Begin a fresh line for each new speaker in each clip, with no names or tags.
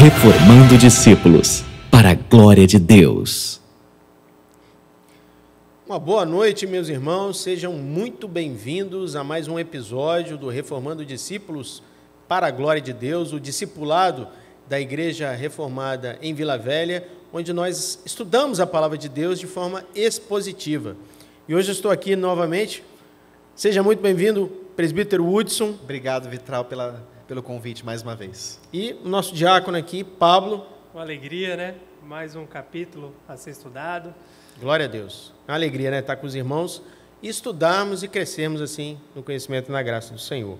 Reformando discípulos para a glória de Deus.
Uma boa noite, meus irmãos. Sejam muito bem-vindos a mais um episódio do Reformando Discípulos para a glória de Deus, o discipulado da Igreja Reformada em Vila Velha, onde nós estudamos a Palavra de Deus de forma expositiva. E hoje eu estou aqui novamente. Seja muito bem-vindo, presbítero Hudson.
Obrigado, Vitral, pelo convite mais uma vez.
E o nosso diácono aqui, Pablo.
Uma alegria, né? Mais um capítulo a ser estudado.
Glória a Deus. Uma alegria, né? Estar com os irmãos e estudarmos e crescermos assim no conhecimento e na graça do Senhor.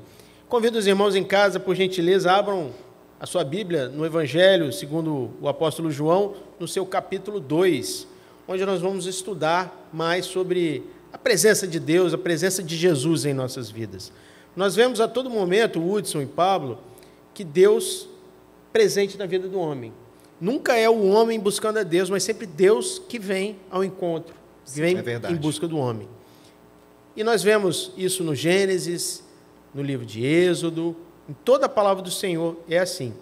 Convido os irmãos em casa, por gentileza, abram a sua Bíblia no Evangelho, segundo o apóstolo João, no seu capítulo 2, onde nós vamos estudar mais sobre a presença de Deus, a presença de Jesus em nossas vidas. Nós vemos a todo momento, Hudson e Pablo, que Deus presente na vida do homem. Nunca é o homem buscando a Deus, mas sempre Deus que vem ao encontro, que vem em busca do homem. E nós vemos isso no Gênesis, no livro de Êxodo, em toda a palavra do Senhor é assim.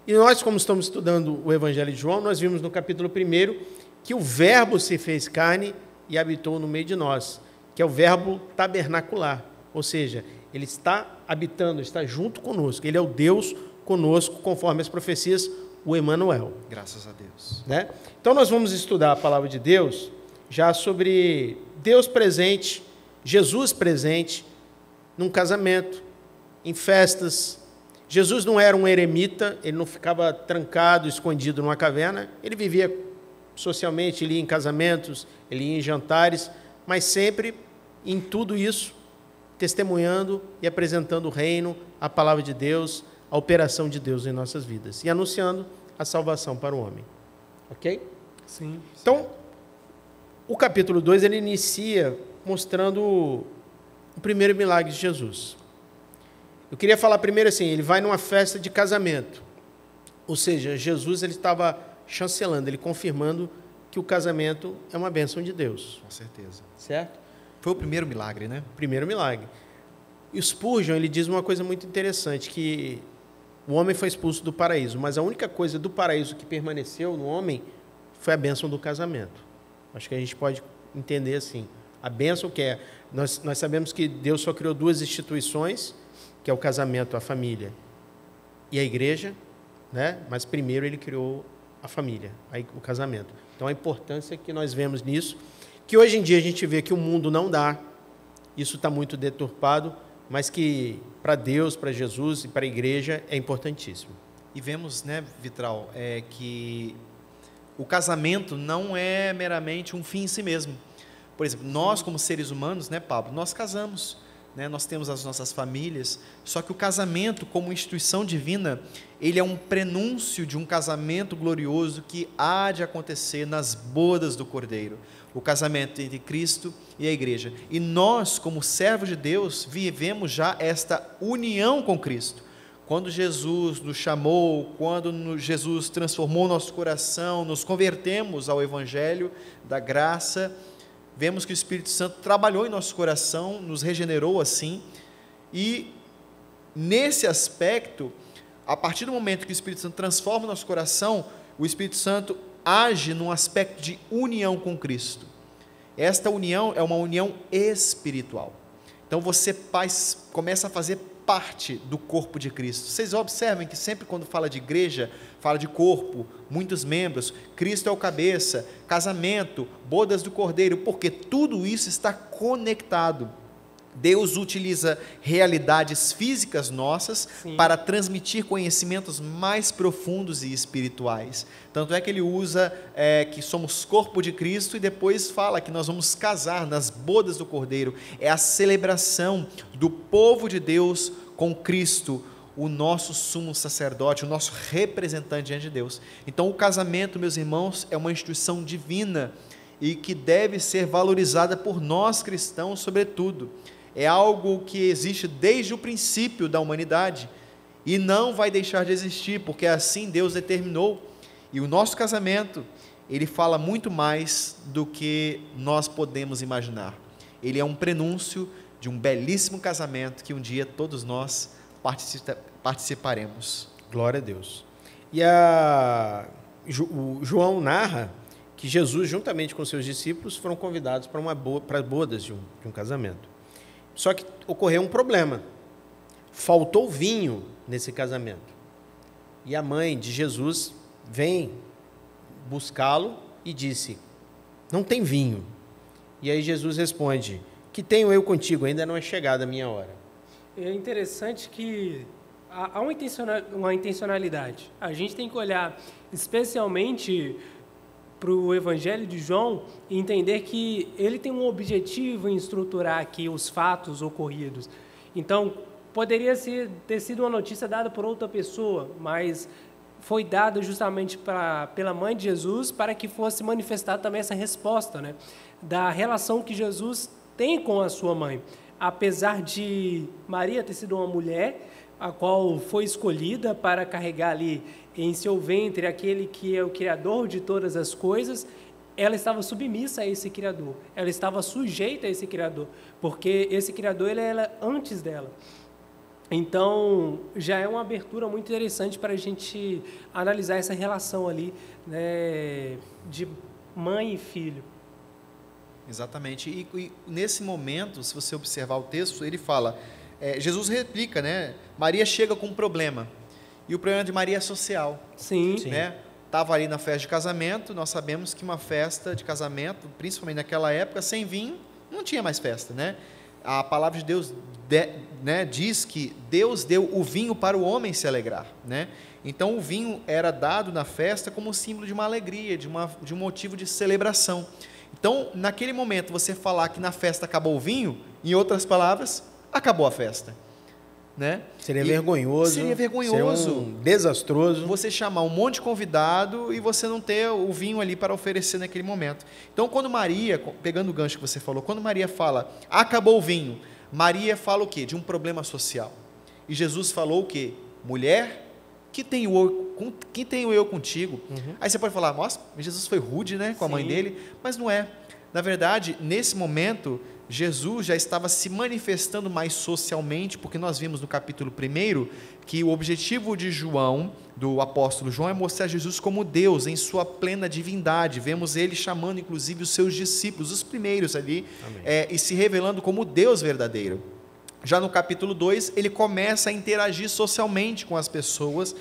E nós, como estamos estudando o Evangelho de João, nós vimos no capítulo 1 que o Verbo se fez carne e habitou no meio de nós, que é o verbo tabernacular, ou seja, ele está habitando, está junto conosco, ele é o Deus conosco, conforme as profecias, o Emanuel.
Graças a Deus.
Né? Então nós vamos estudar a palavra de Deus já sobre Deus presente, Jesus presente num casamento, em festas. Jesus não era um eremita, ele não ficava trancado, escondido numa caverna, ele vivia socialmente, ele ia em casamentos, ele ia em jantares, mas sempre em tudo isso, testemunhando e apresentando o reino, a palavra de Deus, a operação de Deus em nossas vidas e anunciando a salvação para o homem. Ok?
Sim.
Então, o capítulo 2, ele inicia mostrando o primeiro milagre de Jesus. Eu queria falar primeiro assim, ele vai numa festa de casamento, ou seja, Jesus ele estava chancelando, ele confirmando que o casamento é uma bênção de Deus.
Com certeza.
Certo?
Foi o primeiro milagre, né?
Primeiro milagre. E o Spurgeon, ele diz uma coisa muito interessante, que o homem foi expulso do paraíso, mas a única coisa do paraíso que permaneceu no homem foi a bênção do casamento. Acho que a gente pode entender assim. A bênção que é... Nós sabemos que Deus só criou duas instituições, que é o casamento, a família e a igreja, né? Mas primeiro ele criou a família, o casamento. Então a importância que nós vemos nisso, que hoje em dia a gente vê que o mundo não dá, isso está muito deturpado, mas que para Deus, para Jesus e para a igreja é importantíssimo.
E vemos, né, Vitral, que o casamento não é meramente um fim em si mesmo. Por exemplo, nós como seres humanos, né, Pablo, nós casamos, né, nós temos as nossas famílias, só que o casamento como instituição divina, ele é um prenúncio de um casamento glorioso que há de acontecer nas bodas do Cordeiro, o casamento entre Cristo e a igreja. E nós, como servos de Deus, vivemos já esta união com Cristo. Quando Jesus nos chamou, quando Jesus transformou nosso coração, nos convertemos ao Evangelho da graça, vemos que o Espírito Santo trabalhou em nosso coração, nos regenerou assim, e nesse aspecto, a partir do momento que o Espírito Santo transforma o nosso coração, o Espírito Santo age num aspecto de união com Cristo. Esta união é uma união espiritual. Então você começa a fazer parte do corpo de Cristo. Vocês observem que sempre quando fala de igreja, fala de corpo, muitos membros, Cristo é o cabeça, casamento, bodas do Cordeiro, porque tudo isso está conectado. Deus utiliza realidades físicas nossas para transmitir conhecimentos mais profundos e espirituais. Tanto é que ele usa que somos corpo de Cristo e depois fala que nós vamos casar nas bodas do Cordeiro. É a celebração do povo de Deus com Cristo, o nosso sumo sacerdote, o nosso representante diante de Deus. Então o casamento, meus irmãos, é uma instituição divina e que deve ser valorizada por nós cristãos sobretudo. É algo que existe desde o princípio da humanidade e não vai deixar de existir, porque assim Deus determinou. E o nosso casamento, ele fala muito mais do que nós podemos imaginar. Ele é um prenúncio de um belíssimo casamento que um dia todos nós participaremos.
Glória a Deus. E o João narra que Jesus, juntamente com seus discípulos, foram convidados para bodas de um casamento. Só que ocorreu um problema. Faltou vinho nesse casamento. E a mãe de Jesus vem buscá-lo e disse: não tem vinho. E aí Jesus responde: que tenho eu contigo? Ainda não é chegada a minha hora.
É interessante que há uma intencionalidade. A gente tem que olhar especialmente para o Evangelho de João e entender que ele tem um objetivo em estruturar aqui os fatos ocorridos. Então, poderia ter sido uma notícia dada por outra pessoa, mas foi dada justamente pela mãe de Jesus para que fosse manifestada também essa resposta, né, da relação que Jesus tem com a sua mãe. Apesar de Maria ter sido uma mulher, a qual foi escolhida para carregar ali em seu ventre aquele que é o Criador de todas as coisas, ela estava submissa a esse Criador, ela estava sujeita a esse Criador, porque esse Criador ele era antes dela. Então, já é uma abertura muito interessante para a gente analisar essa relação ali, né, de mãe e filho.
Exatamente. E nesse momento, se você observar o texto, ele fala, Jesus replica, né? Maria chega com um problema. E o problema de Maria é social.
Sim.
Né? Estava ali na festa de casamento, nós sabemos que uma festa de casamento, principalmente naquela época, sem vinho, não tinha mais festa, né? A palavra de Deus né, diz que Deus deu o vinho para o homem se alegrar, né? Então o vinho era dado na festa como símbolo de uma alegria, de um motivo de celebração. Então, naquele momento, você falar que na festa acabou o vinho, em outras palavras, acabou a festa. Né?
Seria vergonhoso. Seria desastroso.
Você chamar um monte de convidado e você não ter o vinho ali para oferecer naquele momento. Então, quando Maria, pegando o gancho que você falou, quando Maria fala, acabou o vinho, Maria fala o quê? De um problema social. E Jesus falou o quê? Mulher, que tenho eu contigo? Uhum. Aí você pode falar, nossa, Jesus foi rude, né, com a mãe dele, mas não é. Na verdade, nesse momento, Jesus já estava se manifestando mais socialmente, porque nós vimos no capítulo 1 que o objetivo de João, do apóstolo João, é mostrar Jesus como Deus, em sua plena divindade. Vemos ele chamando, inclusive, os seus discípulos, os primeiros ali, e se revelando como Deus verdadeiro. Já no capítulo 2, ele começa a interagir socialmente com as pessoas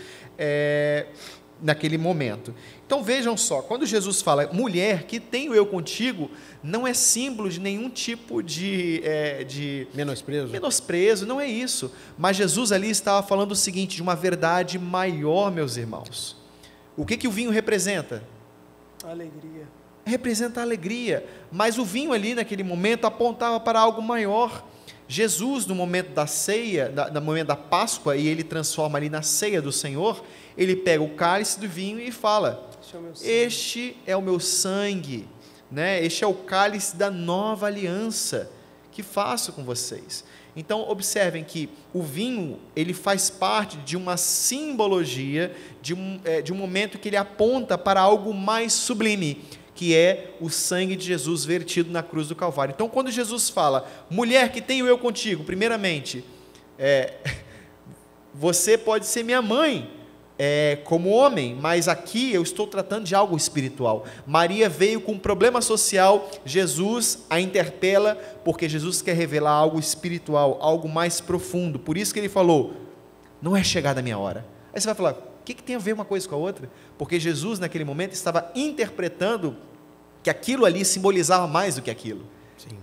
naquele momento. Então vejam só, quando Jesus fala, mulher, que tenho eu contigo, não é símbolo de nenhum tipo de menosprezo, não é isso. Mas Jesus ali estava falando o seguinte, de uma verdade maior, meus irmãos. O que o vinho representa?
Alegria.
Representa a alegria, mas o vinho ali naquele momento apontava para algo maior. Jesus, no momento da ceia, no momento da Páscoa, e ele transforma ali na ceia do Senhor, ele pega o cálice do vinho e fala, este é o meu sangue, né? Este é o cálice da nova aliança que faço com vocês. Então, observem que o vinho, ele faz parte de uma simbologia, de um momento que ele aponta para algo mais sublime, que é o sangue de Jesus vertido na cruz do Calvário. Então, quando Jesus fala, mulher, que tenho eu contigo, primeiramente, você pode ser minha mãe, como homem, mas aqui eu estou tratando de algo espiritual. Maria veio com um problema social, Jesus a interpela, porque Jesus quer revelar algo espiritual, algo mais profundo. Por isso que ele falou, não é chegada a minha hora. Aí você vai falar, o que tem a ver uma coisa com a outra? Porque Jesus, naquele momento, estava interpretando que aquilo ali simbolizava mais do que aquilo.
Sim.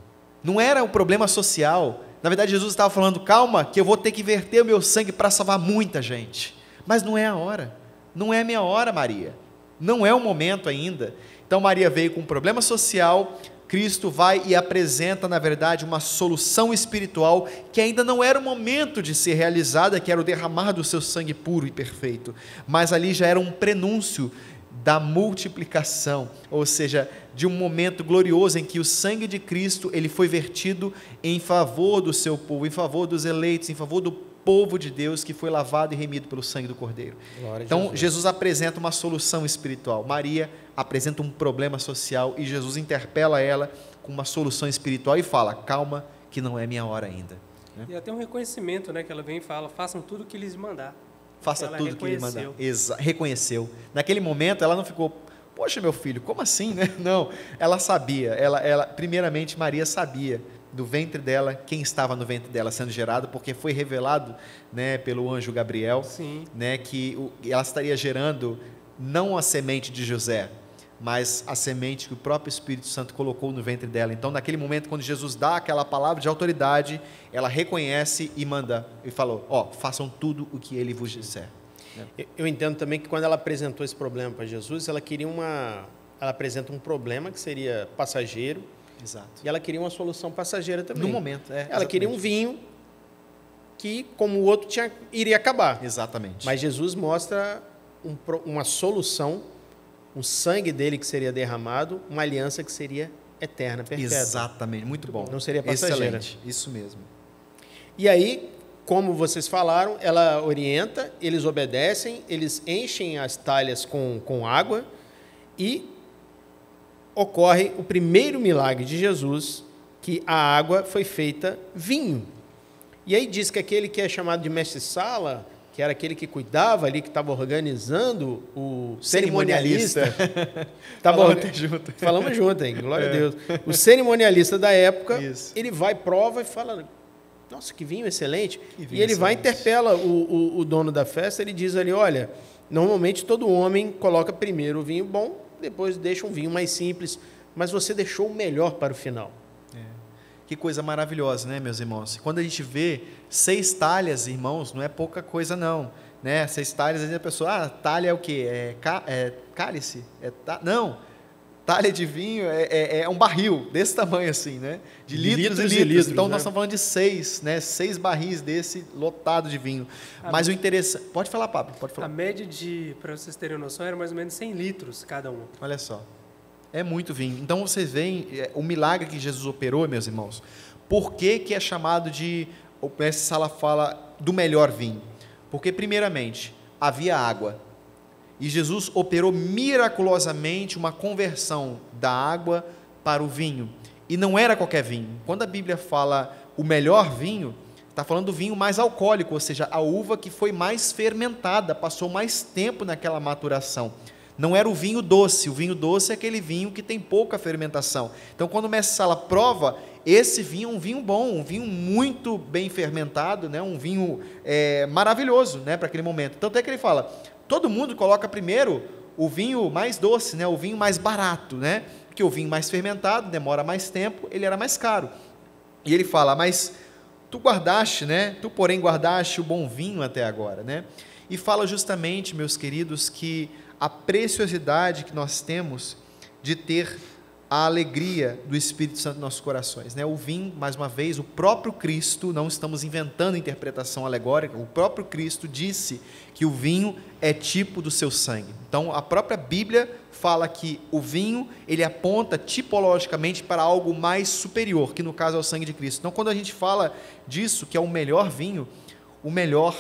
Não era um problema social. Na verdade, Jesus estava falando, calma, que eu vou ter que verter o meu sangue para salvar muita gente. Mas não é a hora. Não é a minha hora, Maria. Não é o momento ainda. Então, Maria veio com um problema social, Cristo vai e apresenta, na verdade, uma solução espiritual que ainda não era o momento de ser realizada, que era o derramar do seu sangue puro e perfeito, mas ali já era um prenúncio da multiplicação, ou seja, de um momento glorioso em que o sangue de Cristo ele foi vertido em favor do seu povo, em favor dos eleitos, em favor do povo de Deus que foi lavado e remido pelo sangue do Cordeiro. Então, Jesus apresenta uma solução espiritual, Maria apresenta um problema social e Jesus interpela ela com uma solução espiritual e fala, calma, que não é minha hora ainda.
E até um reconhecimento, né, que ela vem e fala, façam tudo o que lhes mandar.
faça
Ela
tudo que ele manda.
reconheceu.
Reconheceu. Naquele momento, ela não ficou, poxa, meu filho, como assim, né? Não, ela sabia. Primeiramente, Maria sabia do ventre dela, quem estava no ventre dela sendo gerado, porque foi revelado, né, pelo anjo Gabriel,
Sim.
né, que ela estaria gerando não a semente de José, mas a semente que o próprio Espírito Santo colocou no ventre dela. Então, naquele momento, quando Jesus dá aquela palavra de autoridade, ela reconhece e manda, e falou, façam tudo o que ele vos disser.
Eu entendo também que quando ela apresentou esse problema para Jesus, ela apresenta um problema que seria passageiro.
Exato.
E ela queria uma solução passageira também.
No momento,
ela queria um vinho que, como o outro, iria acabar.
Exatamente.
Mas Jesus mostra uma solução, um sangue dele que seria derramado, uma aliança que seria eterna, perfeita.
Exatamente, muito bom.
Não seria passageira.
Excelente, isso mesmo.
E aí, como vocês falaram, ela orienta, eles obedecem, eles enchem as talhas com água e ocorre o primeiro milagre de Jesus, que a água foi feita vinho. E aí diz que aquele que é chamado de mestre-sala, que era aquele que cuidava ali, que estava organizando, o cerimonialista. Falamos junto, hein? Glória a Deus. O cerimonialista da época,
Isso.
ele vai, prova e fala, nossa, que vinho excelente.
Que vinho
e ele vai,
excelente.
interpela o dono da festa, ele diz ali, olha, normalmente todo homem coloca primeiro o vinho bom, depois deixa um vinho mais simples, mas você deixou o melhor para o final.
Que coisa maravilhosa, né, meus irmãos? Quando a gente vê 6 talhas, irmãos, não é pouca coisa, não. Né? 6 talhas, às vezes a pessoa, talha é o quê? É cálice? Não, talha de vinho é um barril desse tamanho assim, né? De litros e litros. Então,
né?
nós estamos falando de 6, né? 6 barris desse lotado de vinho. Mas o interessante... Pode falar, Pablo, pode falar.
A média para vocês terem noção, era mais ou menos 100 litros cada um.
Olha só. É muito vinho. Então, vocês veem o milagre que Jesus operou, meus irmãos. Por que é chamado de... O mestre Sala fala do melhor vinho? Porque, primeiramente, havia água. E Jesus operou miraculosamente uma conversão da água para o vinho. E não era qualquer vinho. Quando a Bíblia fala o melhor vinho, está falando do vinho mais alcoólico, ou seja, a uva que foi mais fermentada, passou mais tempo naquela maturação. Não era o vinho doce é aquele vinho que tem pouca fermentação. Então, quando o mestre Sala prova, esse vinho é um vinho bom, um vinho muito bem fermentado, né? Um vinho maravilhoso, né? Para aquele momento. Tanto é que ele fala, todo mundo coloca primeiro o vinho mais doce, né? O vinho mais barato, né? Porque o vinho mais fermentado demora mais tempo, ele era mais caro. E ele fala, mas tu guardaste, né? Tu, porém, guardaste o bom vinho até agora, né? E fala justamente, meus queridos, que a preciosidade que nós temos de ter a alegria do Espírito Santo em nossos corações, né? O vinho, mais uma vez, o próprio Cristo, não estamos inventando interpretação alegórica, o próprio Cristo disse que o vinho é tipo do seu sangue. Então, a própria Bíblia fala que o vinho, ele aponta tipologicamente para algo mais superior, que no caso é o sangue de Cristo. Então, quando a gente fala disso, que é o melhor vinho, o melhor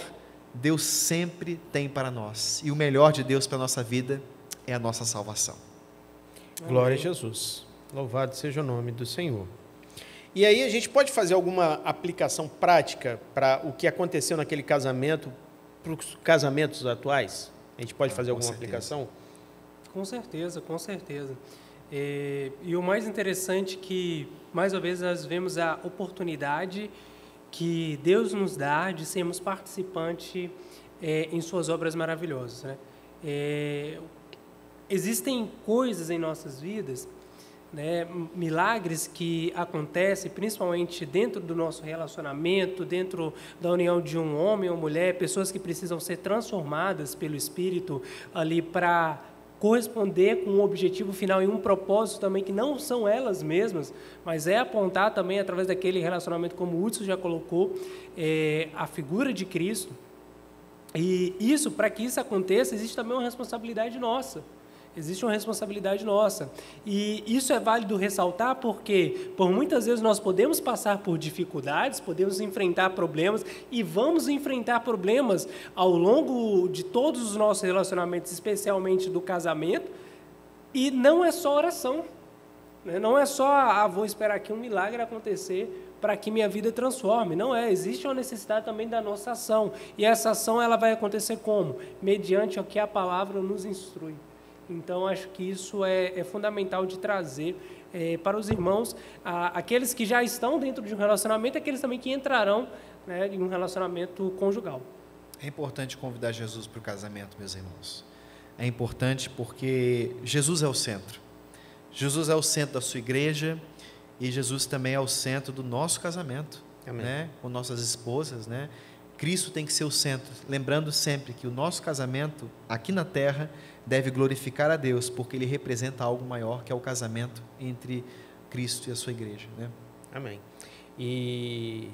Deus sempre tem para nós. E o melhor de Deus para a nossa vida é a nossa salvação.
Glória a Jesus. Louvado seja o nome do Senhor. E aí a gente pode fazer alguma aplicação prática para o que aconteceu naquele casamento, para os casamentos atuais? A gente pode fazer alguma aplicação?
Com certeza, com certeza. E o mais interessante é que, mais uma vez, nós vemos a oportunidade que Deus nos dá de sermos participantes em suas obras maravilhosas, né? Existem coisas em nossas vidas, né, milagres que acontecem principalmente dentro do nosso relacionamento, dentro da união de um homem ou mulher, pessoas que precisam ser transformadas pelo Espírito ali para corresponder com um objetivo final e um propósito também que não são elas mesmas, mas é apontar também através daquele relacionamento, como o Hudson já colocou, a figura de Cristo. E isso, para que isso aconteça, existe também uma responsabilidade nossa. Existe uma responsabilidade nossa. E isso é válido ressaltar porque, por muitas vezes, nós podemos passar por dificuldades, podemos enfrentar problemas e vamos enfrentar problemas ao longo de todos os nossos relacionamentos, especialmente do casamento, e não é só oração. né? Não é só, vou esperar aqui um milagre acontecer para que minha vida transforme. Não é, existe uma necessidade também da nossa ação. E essa ação ela vai acontecer como? Mediante o que a palavra nos instrui. Então, acho que isso é fundamental de trazer para os irmãos, aqueles que já estão dentro de um relacionamento, aqueles também que entrarão, né, em um relacionamento conjugal.
É importante convidar Jesus para o casamento, meus irmãos. É importante porque Jesus é o centro. Jesus é o centro da sua igreja e Jesus também é o centro do nosso casamento, né, com nossas esposas, né? Cristo tem que ser o centro, lembrando sempre que o nosso casamento aqui na terra deve glorificar a Deus, porque ele representa algo maior, que é o casamento entre Cristo e a sua igreja, né?
Amém. E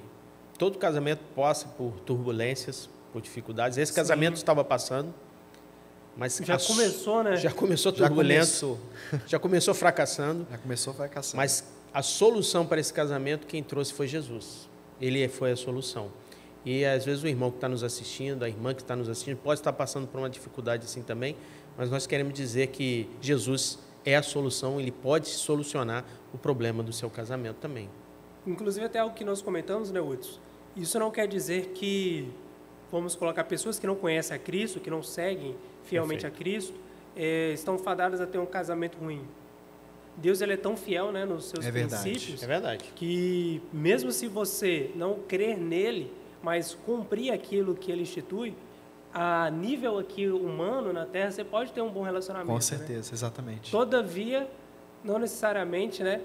todo casamento passa por turbulências, por dificuldades. Esse casamento estava passando, mas
já começou, né?
Já começou turbulento, já começou fracassando.
Já começou fracassando.
Mas a solução para esse casamento, quem trouxe foi Jesus. Ele foi a solução. E às vezes o irmão que está nos assistindo, a irmã que está nos assistindo, pode estar passando por uma dificuldade assim também, mas nós queremos dizer que Jesus é a solução, ele pode solucionar o problema do seu casamento também.
Inclusive até algo que nós comentamos, né, Hudson? Isso não quer dizer que vamos colocar pessoas que não conhecem a Cristo, que não seguem fielmente a Cristo, estão fadadas a ter um casamento ruim. Deus ele é tão fiel, né, nos seus princípios, que mesmo se você não crer nele, mas cumprir aquilo que ele institui, a nível aqui humano na Terra, você pode ter um bom relacionamento.
Com certeza,
né?
Exatamente.
Todavia, não necessariamente, né,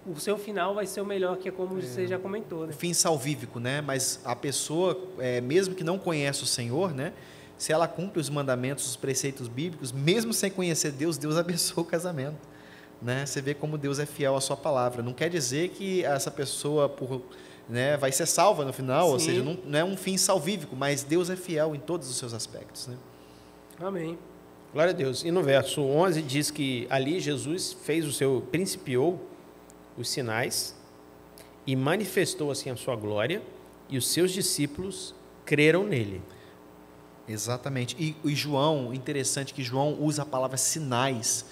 o seu final vai ser o melhor, que é como você já comentou. Né?
O fim salvífico, né? Mas a pessoa, mesmo que não conhece o Senhor, né, se ela cumpre os mandamentos, os preceitos bíblicos, mesmo sem conhecer Deus, Deus abençoa o casamento. Né? Você vê como Deus é fiel à sua palavra. Não quer dizer que essa pessoa né, vai ser salva no final,
Sim.
Ou seja, não é um fim salvífico, mas Deus é fiel em todos os seus aspectos. Né?
Amém.
Glória a Deus. E no verso 11 diz que ali Jesus principiou os sinais e manifestou assim a sua glória, e os seus discípulos creram nele.
Exatamente. E João, interessante que João usa a palavra sinais,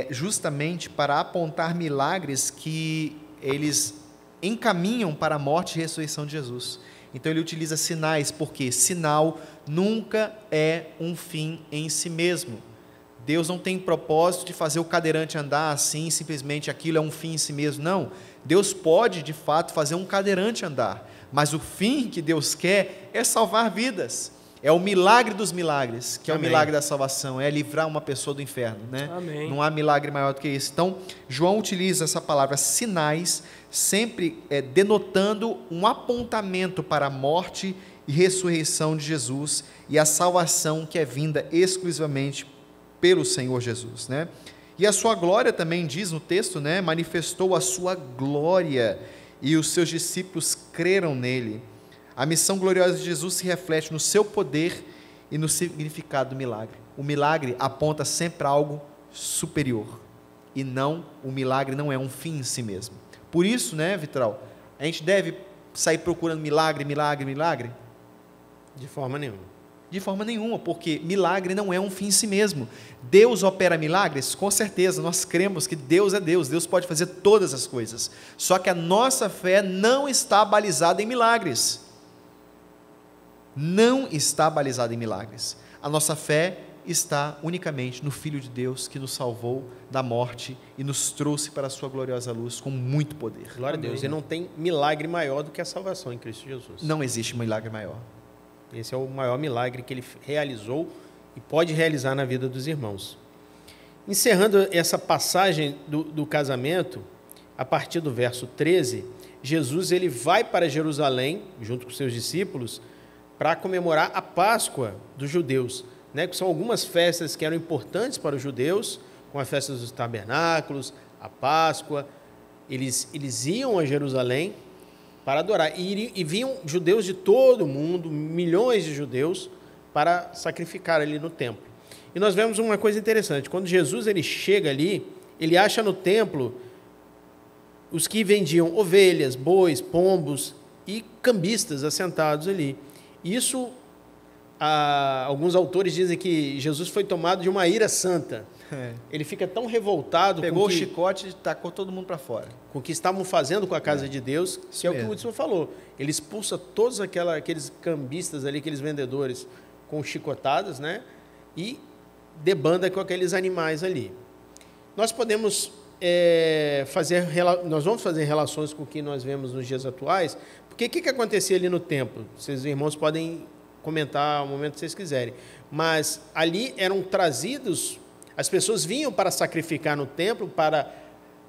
justamente para apontar milagres que eles encaminham para a morte e ressurreição de Jesus. Então ele utiliza sinais, porque sinal nunca é um fim em si mesmo. Deus não tem propósito de fazer o cadeirante andar assim, simplesmente aquilo é um fim em si mesmo. Não, Deus pode de fato fazer um cadeirante andar, mas o fim que Deus quer é salvar vidas. É o milagre dos milagres, que é
Amém.
O milagre da salvação, é livrar uma pessoa do inferno, né?
Amém.
Não há milagre maior do que isso. Então, João utiliza essa palavra sinais, sempre denotando um apontamento para a morte e ressurreição de Jesus e a salvação que é vinda exclusivamente pelo Senhor Jesus, né? E a sua glória também diz no texto, né? Manifestou a sua glória e os seus discípulos creram nele. A missão gloriosa de Jesus se reflete no seu poder e no significado do milagre. O milagre aponta sempre para algo superior e o milagre não é um fim em si mesmo. Por isso, né, Vitral, a gente deve sair procurando milagre?
De forma nenhuma.
De forma nenhuma, porque milagre não é um fim em si mesmo. Deus opera milagres? Com certeza, nós cremos que Deus é Deus, Deus pode fazer todas as coisas. Só que a nossa fé não está balizada em milagres. Não está balizada em milagres. A nossa fé está unicamente no Filho de Deus que nos salvou da morte e nos trouxe para a sua gloriosa luz com muito poder.
Glória a Deus. E não tem milagre maior do que a salvação em Cristo Jesus.
Não existe milagre maior.
Esse é o maior milagre que ele realizou e pode realizar na vida dos irmãos. Encerrando essa passagem do casamento, a partir do verso 13, Jesus ele vai para Jerusalém, junto com seus discípulos, para comemorar a Páscoa dos judeus, né? Que são algumas festas que eram importantes para os judeus, como a festa dos tabernáculos, a Páscoa. Eles iam a Jerusalém para adorar, e vinham judeus de todo o mundo, milhões de judeus, para sacrificar ali no templo. E nós vemos uma coisa interessante, quando Jesus ele chega ali, ele acha no templo os que vendiam ovelhas, bois, pombos e cambistas assentados ali. Isso alguns autores dizem que Jesus foi tomado de uma ira santa. Ele fica tão revoltado
Pegou o chicote e tacou todo mundo para fora.
Com o que estavam fazendo com a casa de Deus, que é o que o Hudson falou. Ele expulsa todos aqueles cambistas ali, aqueles vendedores com chicotadas, né? E debanda com aqueles animais ali. Nós podemos nós vamos fazer relações com o que nós vemos nos dias atuais, porque o que acontecia ali no templo? Vocês, irmãos, podem comentar ao momento que vocês quiserem. Mas ali eram trazidos, as pessoas vinham para sacrificar no templo,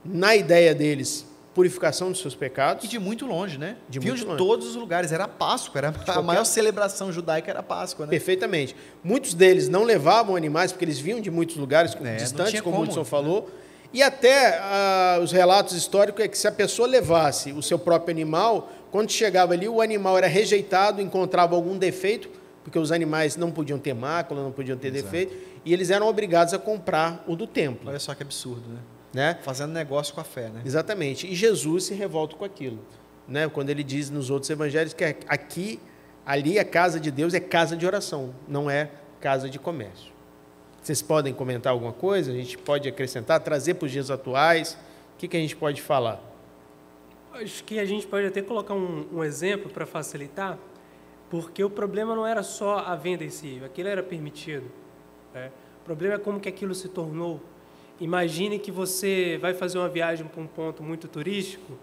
na ideia deles, purificação dos seus pecados.
E de muito longe, né? Vinham de
longe.
todos os lugares, era a Páscoa, era a maior celebração judaica era a Páscoa, né?
Perfeitamente. Muitos deles não levavam animais, porque eles vinham de muitos lugares distantes, como o Hudson falou. E até os relatos históricos é que se a pessoa levasse o seu próprio animal, quando chegava ali, o animal era rejeitado, encontrava algum defeito, porque os animais não podiam ter mácula, não podiam ter defeito, e eles eram obrigados a comprar o do templo.
Olha só que absurdo,
né?
Fazendo negócio com a fé, né?
Exatamente. E Jesus se revolta com aquilo, né? Quando ele diz nos outros evangelhos que ali a casa de Deus é casa de oração, não é casa de comércio. Vocês podem comentar alguma coisa? A gente pode acrescentar, trazer para os dias atuais? O que a gente pode falar?
Acho que a gente pode até colocar um exemplo para facilitar, porque o problema não era só a venda em si, aquilo era permitido. Né? O problema é como que aquilo se tornou. Imagine que você vai fazer uma viagem para um ponto muito turístico,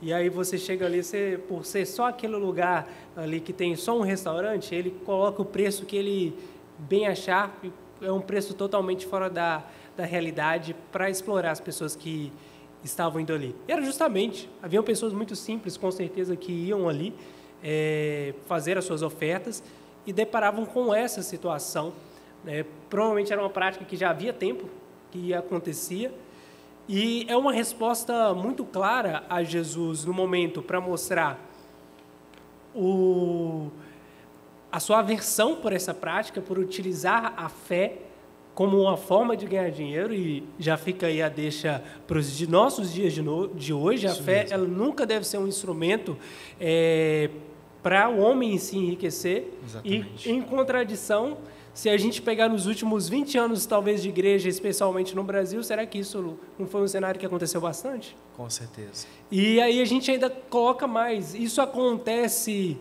e aí você chega ali, por ser só aquele lugar ali que tem só um restaurante, ele coloca o preço que ele bem achar, é um preço totalmente fora da realidade para explorar as pessoas que estavam indo ali. E era justamente, haviam pessoas muito simples, com certeza, que iam ali fazer as suas ofertas e deparavam com essa situação. Né? Provavelmente era uma prática que já havia tempo que acontecia, e é uma resposta muito clara a Jesus no momento para mostrar a sua aversão por essa prática, por utilizar a fé como uma forma de ganhar dinheiro, e já fica aí a deixa para os nossos dias de hoje.
Isso
a fé
mesmo.
ela nunca deve ser um instrumento para o homem se enriquecer.
Exatamente.
E, em contradição, se a gente pegar nos últimos 20 anos, talvez, de igreja, especialmente no Brasil, será que isso não foi um cenário que aconteceu bastante?
Com certeza.
E aí a gente ainda coloca mais. Isso acontece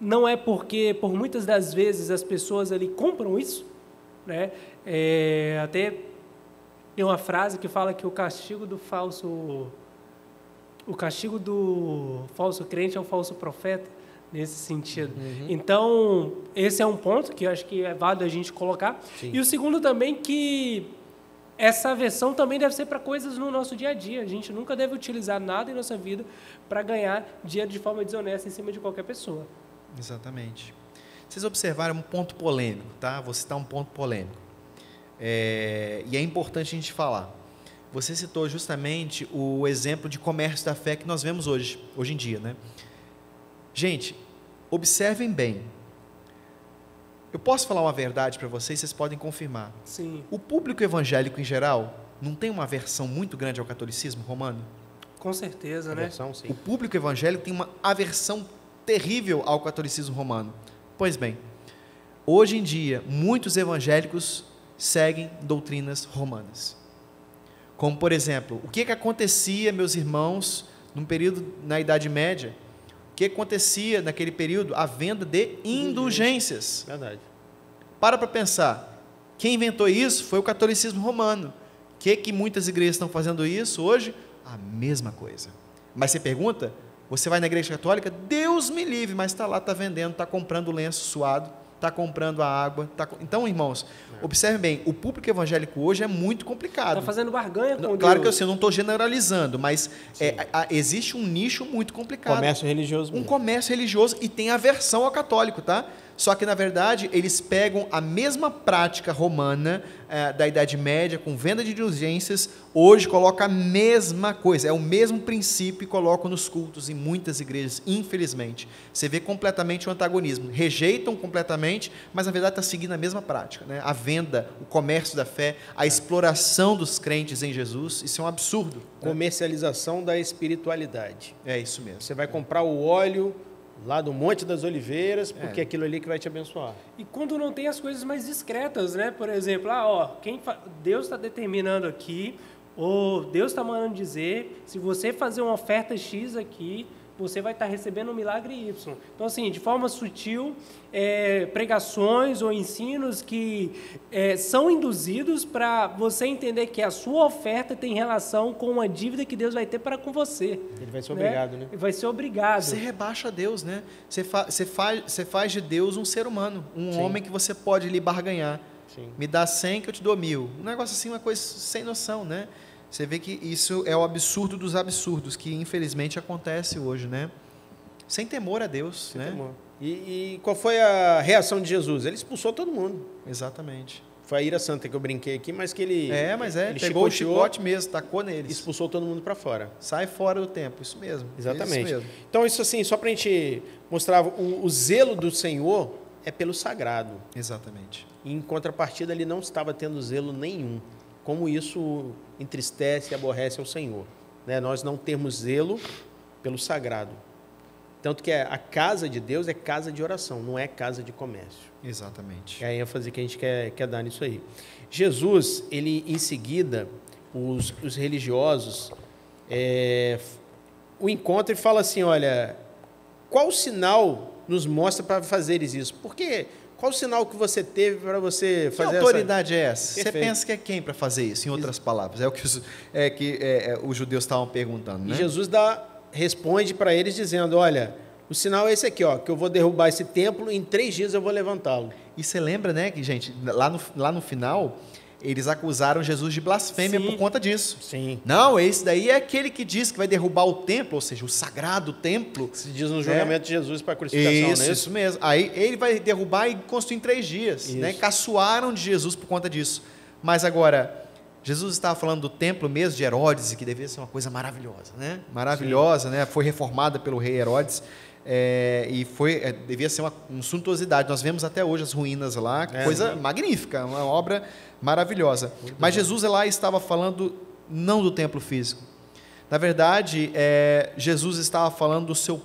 não é porque, por muitas das vezes, as pessoas ali compram isso, né? Até tem uma frase que fala que o castigo do falso crente é o falso profeta, nesse sentido. Então, esse é um ponto que eu acho que é válido a gente colocar.
Sim.
E o segundo também, que essa aversão também deve ser para coisas no nosso dia a dia. A gente nunca deve utilizar nada em nossa vida para ganhar dinheiro de forma desonesta em cima de qualquer pessoa.
Exatamente. Vocês observaram um ponto polêmico, tá? Vou citar um ponto polêmico. E é importante a gente falar. Você citou justamente o exemplo de comércio da fé que nós vemos hoje em dia, né? Gente, observem bem. Eu posso falar uma verdade para vocês, vocês podem confirmar.
Sim,
O público evangélico em geral não tem uma aversão muito grande ao catolicismo romano?
com certeza, né?
Versão, sim.
O público evangélico tem uma aversão terrível ao catolicismo romano. Pois bem, hoje em dia, muitos evangélicos seguem doutrinas romanas. Como, por exemplo, o que acontecia, meus irmãos, num período na Idade Média? O que acontecia naquele período? A venda de indulgências.
Verdade.
Para pensar. Quem inventou isso foi o catolicismo romano. O que muitas igrejas estão fazendo isso hoje? A mesma coisa. Mas você pergunta, você vai na igreja católica, Deus me livre, mas está lá, está vendendo, está comprando o lenço suado, está comprando a água. Então, irmãos, observem bem, o público evangélico hoje é muito complicado.
Está fazendo barganha com
Claro
Deus.
que eu não estou generalizando, mas existe um nicho muito complicado.
Comércio religioso
Um
mesmo.
comércio religioso e tem aversão ao católico, tá? Só que, na verdade, eles pegam a mesma prática romana da Idade Média, com venda de indulgências, hoje coloca a mesma coisa, é o mesmo princípio e colocam nos cultos em muitas igrejas, infelizmente. Você vê completamente o antagonismo. Rejeitam completamente, mas, na verdade, está seguindo a mesma prática, né? A venda, o comércio da fé, a exploração dos crentes em Jesus, isso é um absurdo. Né?
Comercialização da espiritualidade.
É isso mesmo.
Você vai comprar o óleo lá do Monte das Oliveiras, porque é aquilo ali que vai te abençoar.
E quando não tem as coisas mais discretas, né? Por exemplo, Deus está determinando aqui, ou Deus está mandando dizer, se você fazer uma oferta X aqui, você vai estar recebendo um milagre Y. Então, assim, de forma sutil, pregações ou ensinos que são induzidos para você entender que a sua oferta tem relação com uma dívida que Deus vai ter para com você.
Ele vai ser obrigado, né?
Ele vai ser obrigado.
Você rebaixa Deus, né? Você faz de Deus um ser humano, um
Sim.
homem que você pode lhe barganhar.
Sim.
Me dá 100 que eu te dou 1000. Um negócio assim, uma coisa sem noção, né? Você vê que isso é o absurdo dos absurdos, que infelizmente acontece hoje, né? Sem temor a Deus, né?
Temor. E qual foi a reação de Jesus? Ele expulsou todo mundo.
Exatamente.
Foi a ira santa que eu brinquei aqui, mas que ele...
Ele pegou
chicoteou,
o chicote mesmo, tacou neles.
expulsou todo mundo para fora.
Sai fora do templo, isso mesmo.
Exatamente.
Isso mesmo.
Então, isso assim, só para a gente mostrar, o zelo do Senhor é pelo sagrado.
Exatamente.
E, em contrapartida, ele não estava tendo zelo nenhum. Como isso entristece e aborrece ao Senhor. Né? Nós não temos zelo pelo sagrado. Tanto que a casa de Deus é casa de oração, não é casa de comércio.
Exatamente.
É a ênfase que a gente quer dar nisso aí. Jesus, ele em seguida, os religiosos, o encontra e fala assim, olha, qual sinal nos mostra para fazeres isso? Porque qual o sinal que você teve para você fazer
Que autoridade é essa? Você
Perfeito.
pensa que é quem para fazer isso, em outras palavras? É o que os judeus estavam perguntando, né?
E Jesus responde para eles dizendo, olha, o sinal é esse aqui, ó, que eu vou derrubar esse templo e em 3 dias eu vou levantá-lo.
E você lembra, né, que, gente, lá no final, eles acusaram Jesus de blasfêmia
Sim.
por conta disso.
Sim.
Não, esse daí é aquele que diz que vai derrubar o templo, ou seja, o sagrado templo.
Se diz no julgamento de Jesus para a crucificação,
Isso,
não é
isso mesmo. Aí ele vai derrubar e construir em 3 dias.
Isso.
Né? Caçoaram de Jesus por conta disso. Mas agora, Jesus estava falando do templo mesmo de Herodes, que devia ser uma coisa maravilhosa, né? Maravilhosa, né? Foi reformada pelo rei Herodes. E devia ser uma suntuosidade. Nós vemos até hoje as ruínas lá, coisa magnífica, uma obra maravilhosa. Mas Jesus lá estava falando não do templo físico. Na verdade, Jesus estava falando do seu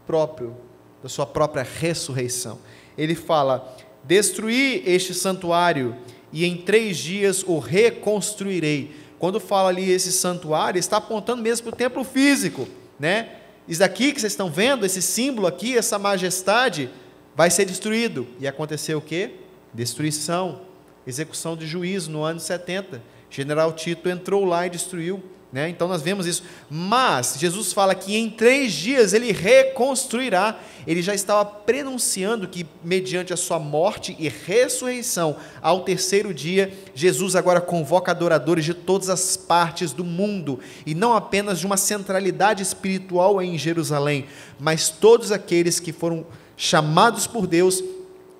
próprio, da sua própria ressurreição. Ele fala: destruí este santuário e em 3 dias o reconstruirei. Quando fala ali esse santuário, está apontando mesmo para o templo físico, né? Isso daqui que vocês estão vendo, esse símbolo aqui, essa majestade, vai ser destruído. E aconteceu o quê? Destruição, execução de juízo no ano 70. General Tito entrou lá e destruiu, né? Então nós vemos isso. Mas Jesus fala que em 3 dias ele reconstruirá. Ele já estava prenunciando que mediante a sua morte e ressurreição, ao 3º dia, Jesus agora convoca adoradores de todas as partes do mundo, e não apenas de uma centralidade espiritual em Jerusalém, mas todos aqueles que foram chamados por Deus,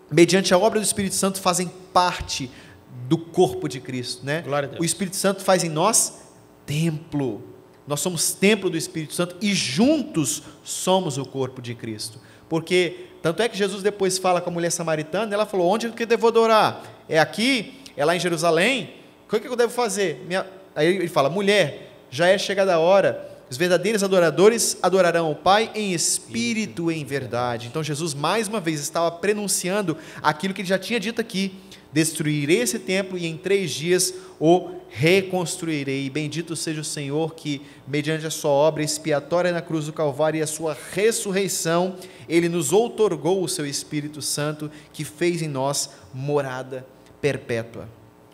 mediante a obra do Espírito Santo, fazem parte do corpo de Cristo, né?
Glória a Deus.
O Espírito Santo faz em nós templo. Nós somos templo do Espírito Santo e juntos somos o corpo de Cristo. Porque, tanto é que Jesus depois fala com a mulher samaritana, ela falou: onde que eu devo adorar? É aqui? É lá em Jerusalém? O que eu devo fazer? Aí ele fala: mulher, já é chegada a hora, os verdadeiros adoradores adorarão o Pai em espírito e em verdade. Então Jesus mais uma vez estava prenunciando aquilo que ele já tinha dito aqui: destruirei esse templo e em 3 dias o reconstruirei. Bendito seja o Senhor que, mediante a sua obra expiatória na cruz do Calvário e a sua ressurreição, Ele nos outorgou o seu Espírito Santo, que fez em nós morada perpétua.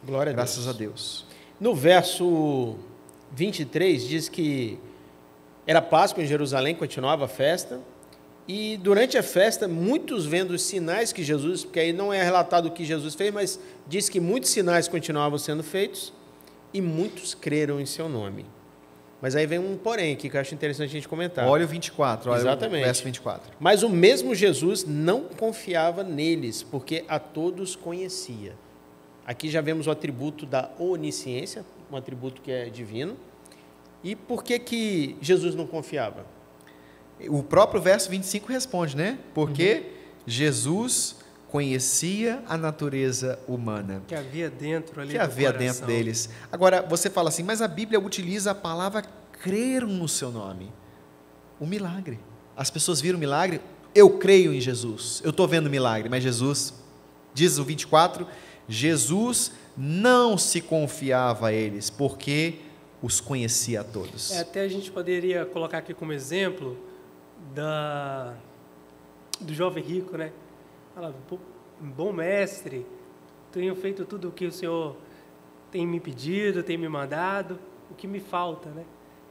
Glória a Deus.
Graças a Deus.
No verso 23 diz que era Páscoa em Jerusalém, continuava a festa, e durante a festa, muitos vendo os sinais que Jesus, porque aí não é relatado o que Jesus fez, mas diz que muitos sinais continuavam sendo feitos, e muitos creram em seu nome. Mas aí vem um porém aqui que eu acho interessante a gente comentar.
Olha o 24, olha
Exatamente.
o verso 24.
Mas o mesmo Jesus não confiava neles, porque a todos conhecia. Aqui já vemos o atributo da onisciência, um atributo que é divino. E por que Jesus não confiava?
O próprio verso 25 responde, né? Porque Jesus conhecia a natureza humana.
Que havia dentro ali
Que
do
havia
coração.
dentro deles. Agora, você fala assim, mas a Bíblia utiliza a palavra crer no seu nome. O milagre. as pessoas viram o milagre, eu creio em Jesus, eu estou vendo o milagre, mas Jesus, diz o 24, Jesus não se confiava a eles, porque os conhecia a todos.
Até a gente poderia colocar aqui como exemplo do jovem rico, né? Fala, bom mestre, tenho feito tudo o que o Senhor tem me pedido, tem me mandado, o que me falta, né?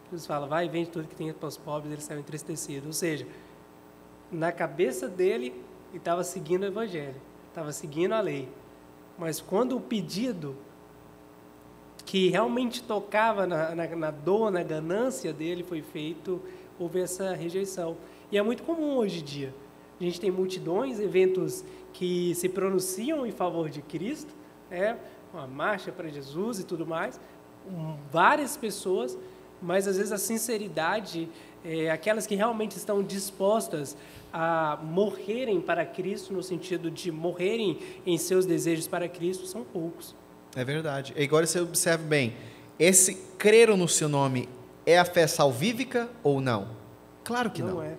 Jesus fala, vai e vende tudo que tem para os pobres, eles saem entristecidos. Ou seja, na cabeça dele, ele estava seguindo o Evangelho, estava seguindo a lei. Mas quando o pedido que realmente tocava na dor, na ganância dele foi feito, houve essa rejeição. E é muito comum hoje em dia. A gente tem multidões, eventos que se pronunciam em favor de Cristo, né? Uma marcha para Jesus e tudo mais, várias pessoas, mas às vezes a sinceridade, aquelas que realmente estão dispostas a morrerem para Cristo, no sentido de morrerem em seus desejos para Cristo, são poucos.
É verdade. E agora você observe bem, esse creram no seu nome é a fé salvífica ou não? Claro que não.
Não é.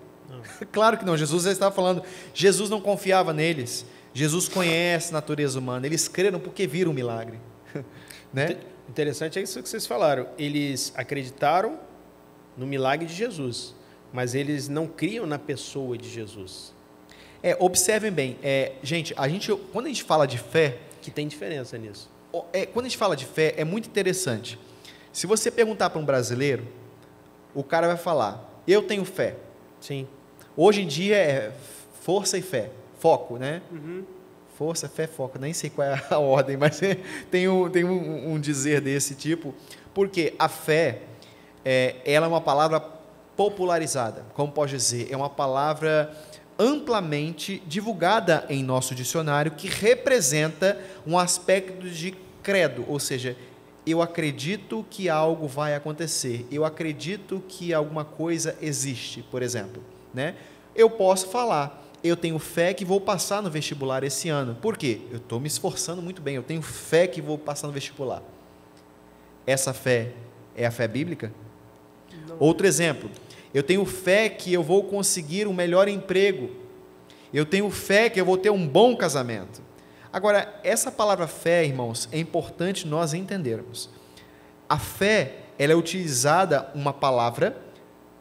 Claro que não. Jesus já estava falando, Jesus não confiava neles, Jesus conhece a natureza humana, eles creram porque viram o milagre. Né?
Interessante é isso que vocês falaram. Eles acreditaram no milagre de Jesus, mas eles não criam na pessoa de Jesus.
Observem bem, gente, quando a gente fala de fé,
Que tem diferença nisso.
quando a gente fala de fé, é muito interessante. Se você perguntar para um brasileiro, o cara vai falar, eu tenho fé.
Sim.
Hoje em dia é força e fé, foco, né?
Uhum.
Força, fé, foco, nem sei qual é a ordem, mas tem um dizer desse tipo, porque a fé, ela é uma palavra popularizada, como pode dizer, é uma palavra amplamente divulgada em nosso dicionário, que representa um aspecto de credo, ou seja, eu acredito que algo vai acontecer, eu acredito que alguma coisa existe, por exemplo, né? Eu posso falar, eu tenho fé que vou passar no vestibular esse ano. Por quê? Eu estou me esforçando muito bem, eu tenho fé que vou passar no vestibular. Essa fé é a fé bíblica?
Não.
Outro exemplo, eu tenho fé que eu vou conseguir um melhor emprego. Eu tenho fé que eu vou ter um bom casamento. Agora, essa palavra fé, irmãos, é importante nós entendermos. A fé, ela é utilizada,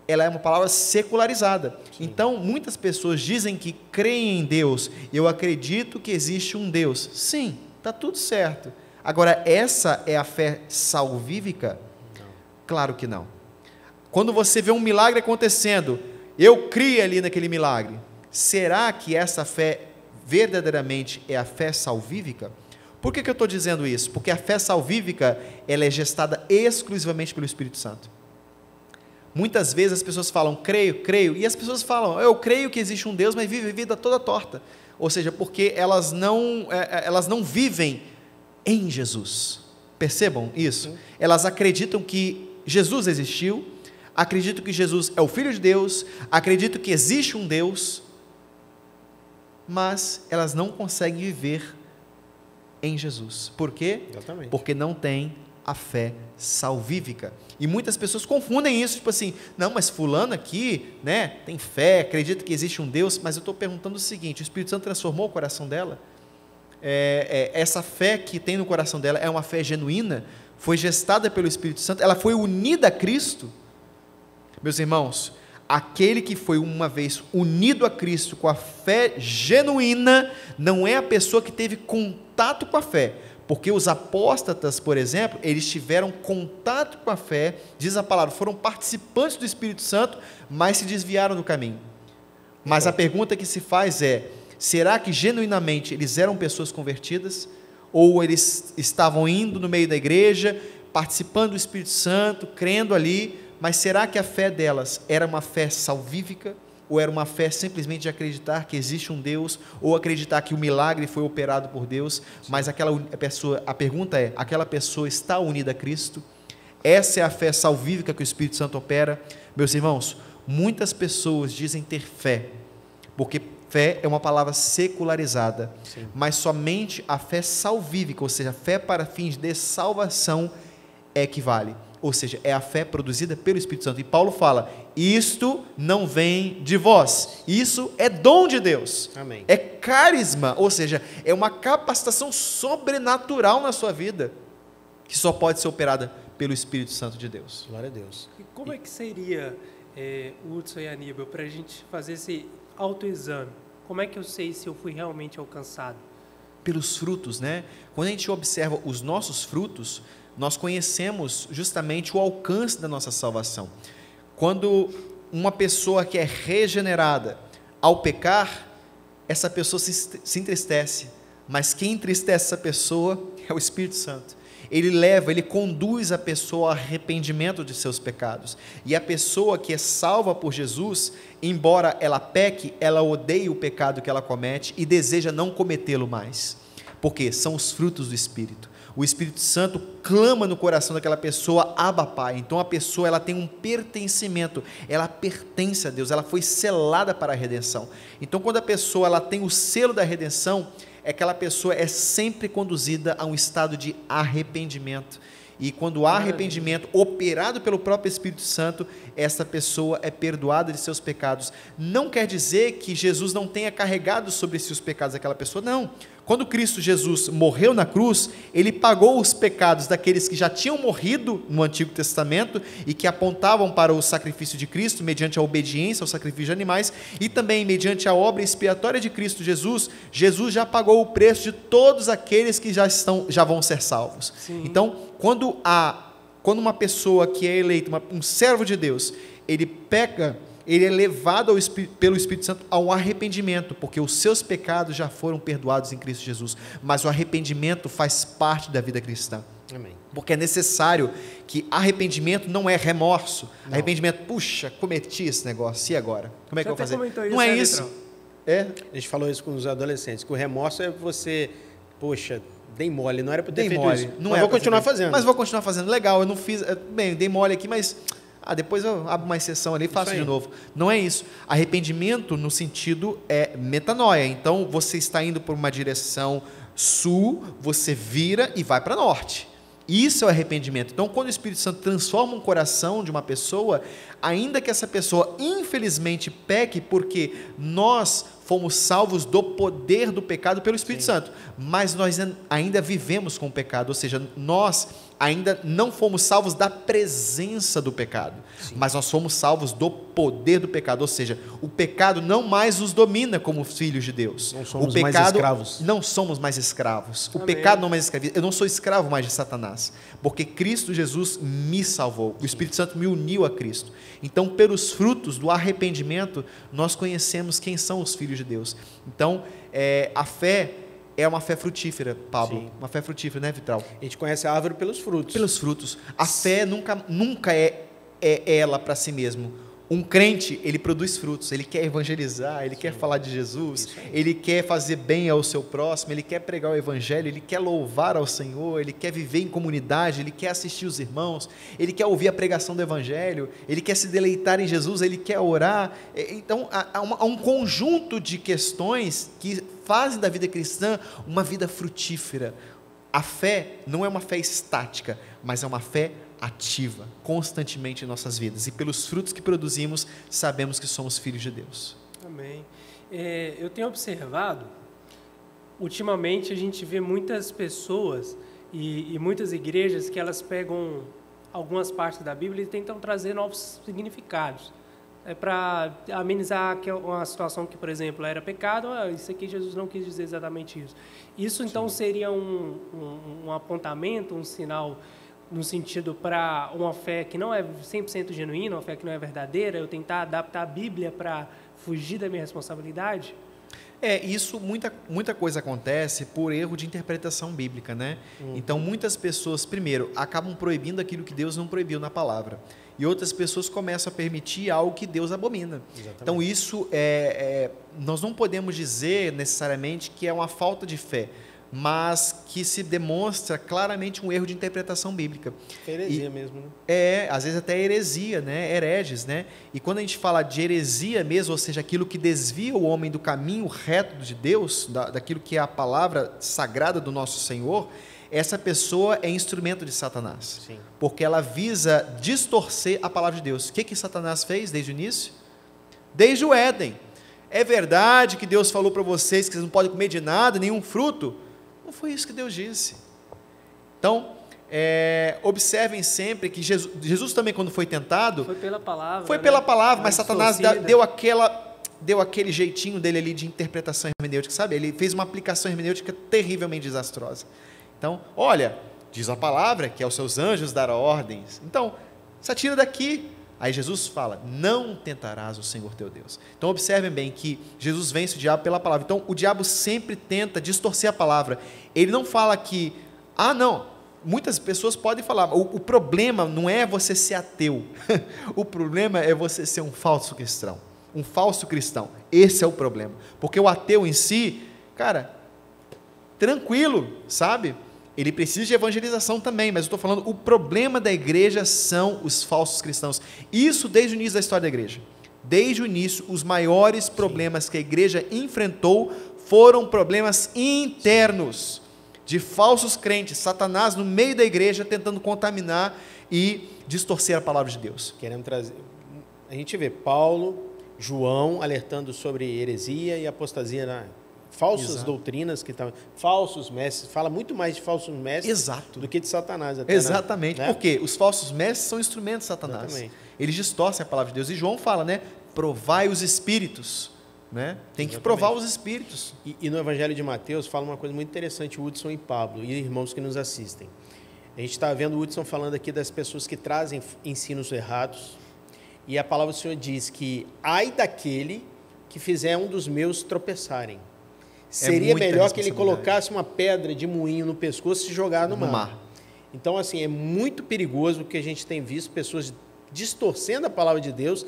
ela é uma palavra secularizada. Sim. Então, muitas pessoas dizem que creem em Deus. Eu acredito que existe um Deus. Sim, está tudo certo. Agora, essa é a fé salvífica? Não. Claro que não. Quando você vê um milagre acontecendo, eu criei ali naquele milagre. Será que essa fé verdadeiramente é a fé salvífica? Por que eu estou dizendo isso? Porque a fé salvífica, ela é gestada exclusivamente pelo Espírito Santo. Muitas vezes as pessoas falam, creio, e as pessoas falam, eu creio que existe um Deus, mas vive a vida toda torta. Ou seja, porque elas não vivem em Jesus. Percebam isso? Sim. Elas acreditam que Jesus existiu, acreditam que Jesus é o Filho de Deus, acreditam que existe um Deus, mas elas não conseguem viver em Jesus. Por quê?
Exatamente.
Porque não têm a fé salvífica. E muitas pessoas confundem isso, tipo assim, não, mas fulano aqui, né, tem fé, acredita que existe um Deus, mas eu estou perguntando o seguinte, o Espírito Santo transformou o coração dela? Essa fé que tem no coração dela é uma fé genuína? Foi gestada pelo Espírito Santo? Ela foi unida a Cristo? Meus irmãos, aquele que foi uma vez unido a Cristo com a fé genuína, não é a pessoa que teve contato com a fé, porque os apóstatas, por exemplo, eles tiveram contato com a fé, diz a palavra, foram participantes do Espírito Santo, mas se desviaram do caminho. Mas a pergunta que se faz é, será que genuinamente eles eram pessoas convertidas? Ou eles estavam indo no meio da igreja, participando do Espírito Santo, crendo ali, mas será que a fé delas era uma fé salvífica? Ou era uma fé simplesmente de acreditar que existe um Deus, ou acreditar que o milagre foi operado por Deus, mas a pergunta é, aquela pessoa está unida a Cristo? Essa é a fé salvífica que o Espírito Santo opera? Meus irmãos, muitas pessoas dizem ter fé, porque fé é uma palavra secularizada, sim, mas somente a fé salvífica, ou seja, a fé para fins de salvação, é que vale. Ou seja, é a fé produzida pelo Espírito Santo. E Paulo fala, isto não vem de vós, isso é dom de Deus.
Amém.
É carisma, ou seja, é uma capacitação sobrenatural na sua vida, que só pode ser operada pelo Espírito Santo de Deus.
Glória a Deus.
E como é que seria, Hudson e Aníbal, para a gente fazer esse autoexame? Como é que eu sei se eu fui realmente alcançado?
Pelos frutos, né? Quando a gente observa os nossos frutos, nós conhecemos justamente o alcance da nossa salvação. Quando uma pessoa que é regenerada, ao pecar, essa pessoa se entristece, mas quem entristece essa pessoa é o Espírito Santo. Ele conduz a pessoa ao arrependimento de seus pecados. E a pessoa que é salva por Jesus, embora ela peque, ela odeia o pecado que ela comete e deseja não cometê-lo mais. Porque são os frutos do Espírito. O Espírito Santo clama no coração daquela pessoa, Abba, Pai. Então a pessoa ela tem um pertencimento, ela pertence a Deus, ela foi selada para a redenção. Então quando a pessoa ela tem o selo da redenção, aquela pessoa é sempre conduzida a um estado de arrependimento. E quando há arrependimento operado pelo próprio Espírito Santo, essa pessoa é perdoada de seus pecados. Não quer dizer que Jesus não tenha carregado sobre si os pecados daquela pessoa, não. Quando Cristo Jesus morreu na cruz, Ele pagou os pecados daqueles que já tinham morrido no Antigo Testamento e que apontavam para o sacrifício de Cristo, mediante a obediência ao sacrifício de animais, e também mediante a obra expiatória de Cristo Jesus, Jesus já pagou o preço de todos aqueles que já vão ser salvos.
Sim.
Então, quando uma pessoa que é eleita, um servo de Deus, ele peca, ele é levado pelo Espírito Santo ao arrependimento, porque os seus pecados já foram perdoados em Cristo Jesus, mas o arrependimento faz parte da vida cristã.
Amém.
Porque é necessário que arrependimento não é remorso.
Não.
Arrependimento, puxa, cometi esse negócio, e agora? Como é que eu vou fazer?
Não
é isso.
A gente falou isso com os adolescentes, que o remorso é você, poxa, dei mole, não era para ter
Dei
feito
mole,
isso.
não
Mas
é
vou
pra
continuar
ter feito.
fazendo.
Mas vou continuar fazendo. Legal, eu não fiz, bem, dei mole aqui, mas depois eu abro uma exceção ali e faço de novo. Não é isso. Arrependimento no sentido é metanoia. Então você está indo por uma direção sul, você vira e vai para norte. Isso é o arrependimento. Então, quando o Espírito Santo transforma um coração de uma pessoa, ainda que essa pessoa infelizmente peque, porque nós fomos salvos do poder do pecado pelo Espírito Santo, mas nós ainda vivemos com o pecado, ou seja, nós ainda não fomos salvos da presença do pecado, mas nós fomos salvos do poder do pecado, ou seja, o pecado não mais nos domina como filhos de Deus.
Não somos
o pecado,
mais escravos.
Não somos mais escravos. O
Amém.
pecado não mais escraviza. Eu não sou escravo mais de Satanás, porque Cristo Jesus me salvou. O Espírito Santo me uniu a Cristo. Então, pelos frutos do arrependimento, nós conhecemos quem são os filhos de Deus. Então, a fé é uma fé frutífera, Pablo.
Sim.
Uma fé frutífera, né, Vitral?
A gente conhece a árvore pelos frutos.
Pelos frutos. A fé nunca é ela para si mesmo. Um crente, ele produz frutos, ele quer evangelizar, ele quer falar de Jesus, ele quer fazer bem ao seu próximo, ele quer pregar o evangelho, ele quer louvar ao Senhor, ele quer viver em comunidade, ele quer assistir os irmãos, ele quer ouvir a pregação do evangelho, ele quer se deleitar em Jesus, ele quer orar. Então, há um conjunto de questões que fazem da vida cristã uma vida frutífera. A fé não é uma fé estática, mas é uma fé ativa, constantemente em nossas vidas, e pelos frutos que produzimos, sabemos que somos filhos de Deus.
Amém. Eu tenho observado, ultimamente a gente vê muitas pessoas e muitas igrejas que elas pegam algumas partes da Bíblia e tentam trazer novos significados. Para amenizar uma situação que, por exemplo, era pecado, isso aqui Jesus não quis dizer exatamente isso. Isso, então, seria um apontamento, um sinal no sentido para uma fé que não é 100% genuína, uma fé que não é verdadeira, eu tentar adaptar a Bíblia para fugir da minha responsabilidade?
Isso, muita coisa acontece por erro de interpretação bíblica, né? Então, muitas pessoas, primeiro, acabam proibindo aquilo que Deus não proibiu na palavra, e outras pessoas começam a permitir algo que Deus abomina. Exatamente. Então, isso nós não podemos dizer necessariamente que é uma falta de fé, mas que se demonstra claramente um erro de interpretação bíblica.
Heresia mesmo, né?
Às vezes até heresia, né? Hereges, né? E quando a gente fala de heresia mesmo, ou seja, aquilo que desvia o homem do caminho reto de Deus, daquilo que é a palavra sagrada do nosso Senhor, essa pessoa é instrumento de Satanás.
Sim.
Porque ela visa distorcer a palavra de Deus. O que Satanás fez desde o início? Desde o Éden. É verdade que Deus falou para vocês que vocês não podem comer de nada, nenhum fruto? Não foi isso que Deus disse. Então, observem sempre que Jesus também, quando foi tentado,
Foi pela palavra.
foi pela palavra, mas Satanás
distorcida.
deu aquele jeitinho dele ali de interpretação hermenêutica, sabe? Ele fez uma aplicação hermenêutica terrivelmente desastrosa. Então, olha, diz a palavra que aos seus anjos dará ordens. Então, se atira daqui. Aí Jesus fala, não tentarás o Senhor teu Deus. Então observem bem que Jesus vence o diabo pela palavra. Então o diabo sempre tenta distorcer a palavra. Ele não fala que, não, muitas pessoas podem falar, o problema não é você ser ateu, o problema é você ser um falso cristão. Um falso cristão, esse é o problema. Porque o ateu em si, cara, tranquilo, sabe? Ele precisa de evangelização também, mas eu estou falando, o problema da igreja são os falsos cristãos. Isso desde o início da história da igreja. Desde o início, os maiores problemas que a igreja enfrentou foram problemas internos, de falsos crentes, Satanás no meio da igreja tentando contaminar e distorcer a palavra de Deus.
Querendo trazer. A gente vê Paulo, João alertando sobre heresia e apostasia falsas
Exato.
doutrinas que estavam, falsos mestres, fala muito mais de falsos mestres
Exato.
do que de Satanás até,
Exatamente,
né?
porque os falsos mestres são instrumentos de Satanás.
Exatamente.
Eles distorcem a palavra de Deus. E João fala, né? Provai os espíritos, né? Tem que
Exatamente.
provar os espíritos.
E no Evangelho de Mateus fala uma coisa muito interessante, Hudson e Pablo, e irmãos que nos assistem. A gente está vendo o Hudson falando aqui das pessoas que trazem ensinos errados, e a palavra do Senhor diz que ai daquele que fizer um dos meus tropeçarem. Seria
muita
melhor que ele
responsabilidade.
colocasse uma pedra de moinho no pescoço e se jogar no mar. Então, assim, é muito perigoso porque a gente tem visto pessoas distorcendo a palavra de Deus,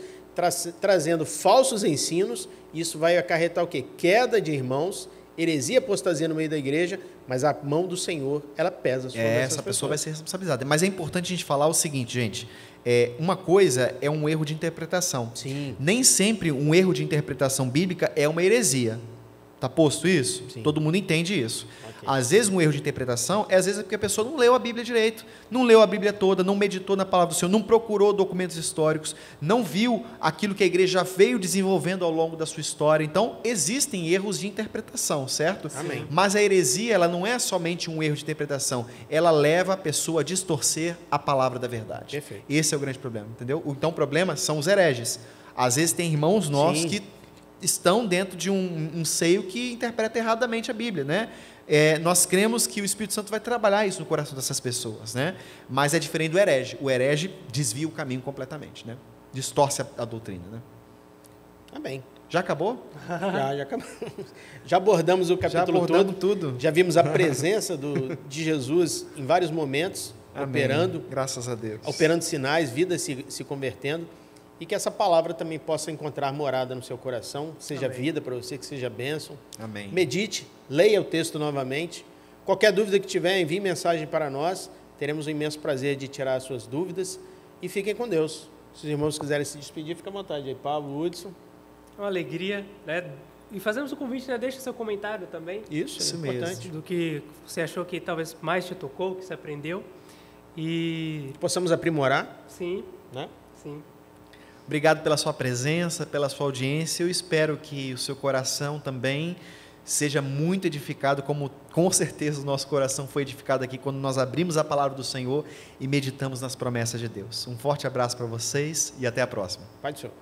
trazendo falsos ensinos, e isso vai acarretar o quê? Queda de irmãos, heresia, apostasia no meio da igreja, mas a mão do Senhor, ela pesa sobre
Essa pessoa vai ser responsabilizada. Mas é importante a gente falar o seguinte, gente, uma coisa é um erro de interpretação.
Sim.
Nem sempre um erro de interpretação bíblica é uma heresia. Está posto isso?
Sim.
Todo mundo entende isso.
Ok.
Às vezes um erro de interpretação às vezes é porque a pessoa não leu a Bíblia direito, não leu a Bíblia toda, não meditou na palavra do Senhor, não procurou documentos históricos, não viu aquilo que a igreja já veio desenvolvendo ao longo da sua história. Então, existem erros de interpretação, certo?
Amém.
Mas a heresia, ela não é somente um erro de interpretação, ela leva a pessoa a distorcer a palavra da verdade.
Perfeito.
Esse é o grande problema, entendeu? Então, o problema são os hereges. Às vezes tem irmãos nossos
Sim.
que estão dentro de um seio que interpreta erradamente a Bíblia, né? Nós cremos que o Espírito Santo vai trabalhar isso no coração dessas pessoas, né? Mas é diferente do herege. O herege desvia o caminho completamente, né? Distorce a doutrina, né?
Amém.
Já acabou?
Já acabamos. Já abordamos o capítulo todo.
Tudo.
Já vimos a presença de Jesus em vários momentos,
Amém.
operando,
Graças a Deus.
operando sinais, vidas se convertendo, e que essa palavra também possa encontrar morada no seu coração, que seja
Amém.
vida para você, que seja bênção.
Amém.
Medite, leia o texto novamente. Qualquer dúvida que tiver, envie mensagem para nós. Teremos um imenso prazer de tirar as suas dúvidas. E fiquem com Deus. Se os irmãos quiserem se despedir, fica à vontade aí. Pablo, Hudson.
É uma alegria, né? E fazemos o convite, né? Deixa seu comentário também
Isso
Isso
é
mesmo.
importante.
do que você achou que talvez mais te tocou, que você aprendeu. E
Possamos aprimorar,
sim,
né?
sim.
Obrigado pela sua presença, pela sua audiência. Eu espero que o seu coração também seja muito edificado, como com certeza o nosso coração foi edificado aqui quando nós abrimos a palavra do Senhor e meditamos nas promessas de Deus. Um forte abraço para vocês e até a próxima.
Pai do Senhor.